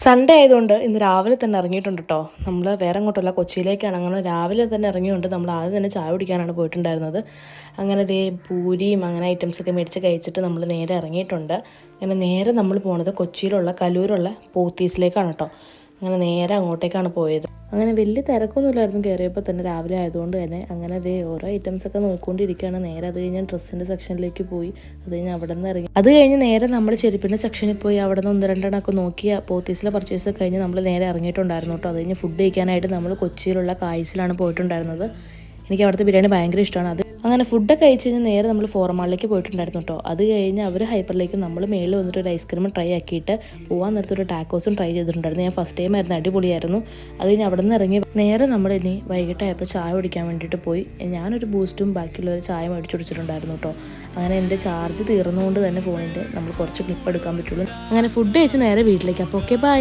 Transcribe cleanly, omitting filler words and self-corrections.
Sunday ആയതുകൊണ്ട് ഇന്ന് രാവിലെ തന്നെ ഇറങ്ങിയിട്ടുണ്ട് കേട്ടോ. നമ്മൾ വേറെ അങ്ങോട്ടല്ല, കൊച്ചിയിലേക്കാണ്. അങ്ങനെ രാവിലെ തന്നെ ഇറങ്ങിയുണ്ട്. നമ്മൾ ആദ്യം തന്നെ ചായ കുടിക്കാനാണ് പോയിട്ടുണ്ടായിരുന്നത്. അങ്ങനെ ദേ പൂരിയും അങ്ങനെ ഐറ്റംസൊക്കെ മേടിച്ച് കഴിച്ചിട്ട് നമ്മൾ നേരെ ഇറങ്ങിയിട്ടുണ്ട്. അങ്ങനെ നേരെ നമ്മൾ പോണത് കൊച്ചിയിലുള്ള കലൂരുള്ള പോത്തീസിലേക്കാണ് കേട്ടോ. അങ്ങനെ നേരെ അങ്ങോട്ടേക്കാണ് പോയത്. അങ്ങനെ വലിയ തിരക്കൊന്നുമില്ലായിരുന്നു കയറിയപ്പോൾ തന്നെ, രാവിലെ ആയതുകൊണ്ട് തന്നെ. അങ്ങനെ അതേ ഓരോ ഐറ്റംസൊക്കെ നോക്കിക്കൊണ്ടിരിക്കുകയാണ്. നേരെ അത് കഴിഞ്ഞ് ഡ്രസ്സിൻ്റെ സെക്ഷനിലേക്ക് പോയി. അത് കഴിഞ്ഞ് അവിടെ നിന്ന് ഇറങ്ങി. അത് കഴിഞ്ഞ് നേരെ നമ്മൾ ചെരുപ്പിൻ്റെ സെക്ഷനിൽ പോയി അവിടെ നിന്ന് ഒന്ന് രണ്ടെണ്ണമൊക്കെ നോക്കി പോത്തീസിലെ പർച്ചേസ് കഴിഞ്ഞ് നമ്മൾ നേരെ ഇറങ്ങിയിട്ടുണ്ടായിരുന്നു കേട്ടോ. അത് കഴിഞ്ഞ് ഫുഡ് കഴിക്കാനായിട്ട് നമ്മൾ കൊച്ചിയിലുള്ള കായ്സിലാണ് പോയിട്ടുണ്ടായിരുന്നത്. എനിക്ക് അവിടുത്തെ ബിരിയാണി ഭയങ്കര ഇഷ്ടമാണ്. അത് അങ്ങനെ ഫുഡൊക്കെ കഴിച്ച് കഴിഞ്ഞ് നേരെ നമ്മൾ ഫോറമാളിലേക്ക് പോയിട്ടുണ്ടായിരുന്നു കേട്ടോ. അത് കഴിഞ്ഞ് അവർ ഹൈപ്പറിലേക്ക് നമ്മൾ മേളിൽ വന്നിട്ട് ഒരു ഐസ്ക്രീം ട്രൈ ആക്കിയിട്ട് പോകാൻ നേരത്തൊരു ടാക്കോസും ട്രൈ ചെയ്തിട്ടുണ്ടായിരുന്നു. ഞാൻ ഫസ്റ്റ് ടൈം ആയിരുന്നു, അടിപൊളിയായിരുന്നു. അത് കഴിഞ്ഞ് അവിടെ നിന്ന് ഇറങ്ങി നേരെ നമ്മൾ ഇനി വൈകിട്ടായപ്പോൾ ചായ കുടിക്കാൻ വേണ്ടിയിട്ട് പോയി. ഞാനൊരു ബൂസ്റ്റും ബാക്കിയുള്ളൊരു ചായ മേടിച്ചു കുടിച്ചിട്ടുണ്ടായിരുന്നു കേട്ടോ. അങ്ങനെ എൻ്റെ ചാർജ് തീർന്നുകൊണ്ട് തന്നെ ഫോണിൻ്റെ നമ്മൾ കുറച്ച് ക്ലിപ്പ് എടുക്കാൻ പറ്റുള്ളൂ. അങ്ങനെ ഫുഡ് കഴിച്ച് നേരെ വീട്ടിലേക്ക്. അപ്പോൾ ഓക്കെ, ബൈ.